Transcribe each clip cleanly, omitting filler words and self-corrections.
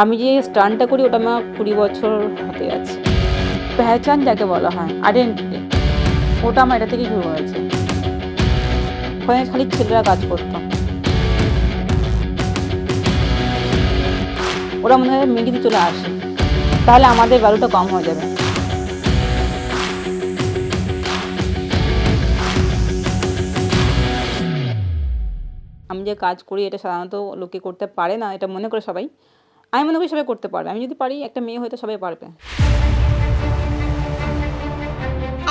আমি যে স্টান্টটা করি ওটা আমার ২০ বছর হতে যাচ্ছে। পেহচান যাকে বলা হয়, আইডেন্টিটি, ওটা আমার এটা থেকেই শুরু হয়েছে। ওখানে খালি ছেলেরা কাজ করত। ওরা মনে হয় মেয়ে যদি চলে আসে, তাহলে আমাদের ভ্যালুটা কম হয়ে যাবে। আমি যে কাজ করি এটা সাধারণত লোকে করতে পারে না, এটা মনে করে সবাই। আমি মনে করি সবাই করতে পারবে। আমি যদি পারি, একটা মেয়ে হয়তো সবাই পারবে।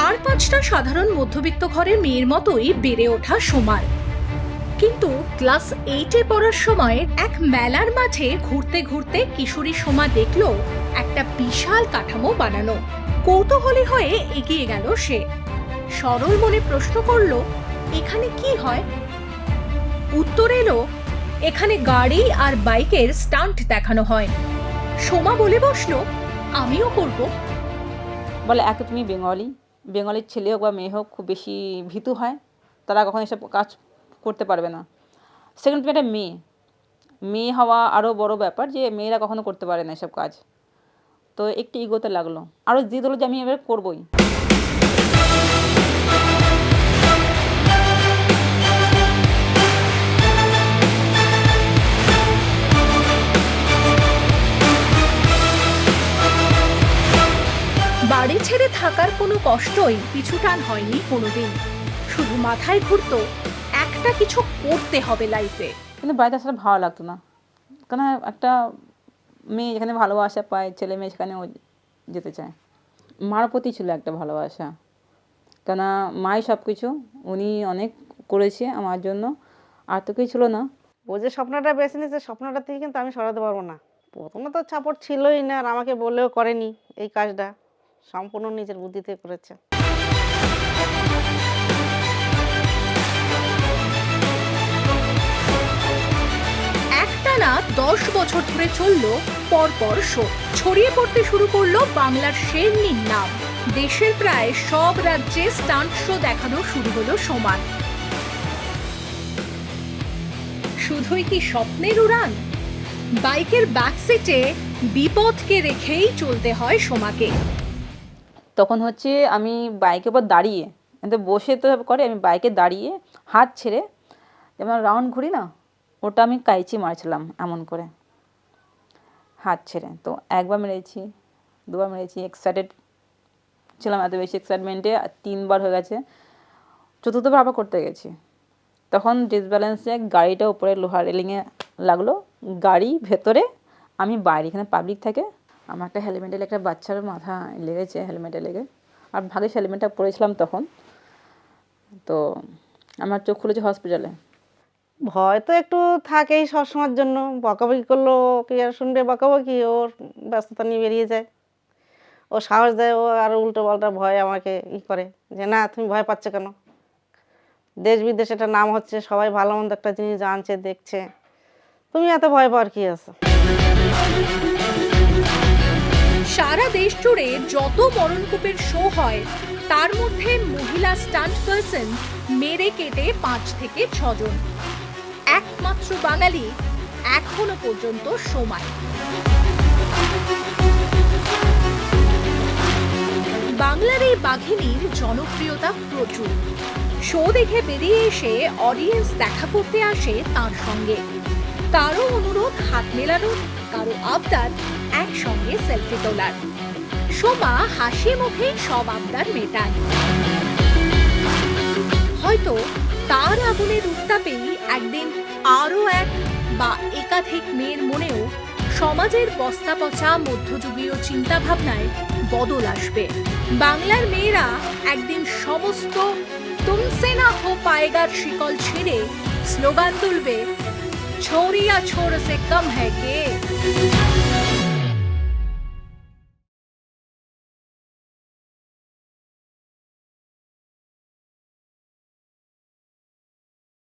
আর পাঁচটা সাধারণ মধ্যবিত্ত ঘরের মেয়ের মতোই বেড়ে ওঠা সোমার। কিন্তু ক্লাস 8-এ পড়ার সময় এক মেলার মাঠে ঘুরতে ঘুরতে কিশোরী সোমা দেখল একটা বিশাল কাঠামো বানানো। কৌতূহলী হয়ে এগিয়ে গেল সে। সরল মনে প্রশ্ন করল, এখানে কি হয়? উত্তর এলো, এখানে গাড়ি আর বাইকের স্টান্ট দেখানো হয়। সোমা বলে বসলো, আমিও করব। বলে একে তুমি বেঙ্গলির ছেলে হোক বা মেয়ে হোক খুব বেশি ভীতু হয়, তারা কখনো এসব কাজ করতে পারবে না। সেকেন্ড, তুমি একটা মেয়ে হওয়া আরও বড় ব্যাপার, যে মেয়েরা কখনো করতে পারে না এসব কাজ। তো একটু ইগোতে লাগলো, আরও জিদ হলো যে আমি এবার করবই। বাড়ি ছেড়ে থাকার কোনো কষ্টই পিছুটান হয়নি কোনোদিন। শুধু মাথায় ঘুরতো একটা কিছু করতে হবে লাইফে। কিন্তু বাড়িতে আসলে ভালো লাগতো না, কেন একটা মেয়ে যেখানে ভালোবাসা পায়, ছেলে মেয়ে সেখানে ও যেতে চায়। মার প্রতি ছিল একটা ভালোবাসা, কেন মাই সব কিছু, উনি অনেক করেছে আমার জন্য, আর তো কিছু ছিল না। ও যে স্বপ্নটা বেছে নিয়েছে, স্বপ্নটা থেকে কিন্তু আমি সরাতে পারবো না। প্রথমে তো সাপোর্ট ছিলই না, আর আমাকে বলেও করেনি এই কাজটা, সম্পূর্ণ নিজের বুদ্ধিতে করেছে। একটানা 10 বছর ধরে চলল পরপর শো। ছড়িয়ে পড়তে শুরু করলো বাংলার শেরনির নাম। দেশের প্রায় সব রাজ্যে স্টান্ট শো দেখানো শুরু হলো সমান। শুধুই কি স্বপ্নের উড়ান? বাইকের ব্যাক সিটে বিপদকে রেখেই চলতে হয় সোমাকে। তখন হচ্ছে আমি বাইকের উপর দাঁড়িয়ে, কিন্তু বসে তো করে, আমি বাইকে দাঁড়িয়ে হাত ছেড়ে যেমন রাউন্ড ঘুরি না, ওটা আমি কাইচি মারছিলাম এমন করে হাত ছেড়ে। তো একবার মেরেছি, দুবার মেরেছি, এক্সাইটেড ছিলাম, এত বেশি এক্সাইটমেন্টে 3বার হয়ে গেছে। চতুর্থবার আবার করতে গেছি, তখন ডিসব্যালেন্সে গাড়িটা উপরে লোহার রেলিংয়ে লাগলো, গাড়ি ভেতরে, আমি বাইরে, এখানে পাবলিক থাকে। আমার একটা হেলমেটে একটা বাচ্চার মাথা লেগেছে, হেলমেটে লেগে, আর ভাগ্যিস হেলমেটটা পরেছিলাম তখন। তো আমার চোখ খুলেছে হসপিটালে। ভয় তো একটু থাকেই সবসময়ের জন্য, বকাবকি করলো কি আর শুনবে, বকাবকি ওর ব্যস্ততা নিয়ে বেরিয়ে যায়। ও সাহস দেয়, ও আর উল্টো পাল্টা ভয় আমাকে করে যে না তুমি ভয় পাচ্ছ কেন, দেশ বিদেশ এটা নাম হচ্ছে, সবাই ভালো মন্দ একটা জিনিস জানছে দেখছে, তুমি এত ভয় পাওয়ার কি আছে। সারা দেশ জুড়ে যত মরণকূপের শো হয়, তার মধ্যে মহিলা স্টান্ট পার্সন মেরে কেটে 5 থেকে 6 জন। একমাত্র বাঙালি এখনো পর্যন্ত সময়। বাংলার এই বাঘিনীর জনপ্রিয়তা প্রচুর। শো দেখে বেরিয়ে এসে অডিয়েন্স দেখা করতে আসে তার সঙ্গে। কারো অনুরোধ হাত মেলানোর, কারো আবদার একসঙ্গে সেলফি তোলার। সোমা হাসি মুখে সব আবদার মেটান। হয়তো তার আগুনের উত্তাপেই একদিন আরো এক বা একাধিক মেয়ের মনেও সমাজের বস্তা পচা মধ্যযুগীয় চিন্তাভাবনায় বদল আসবে। বাংলার মেয়েরা একদিন সমস্ত তুমসে না হো পায়েগার শিকল ছেড়ে স্লোগান তুলবে, छोरिया छोर से कम है के।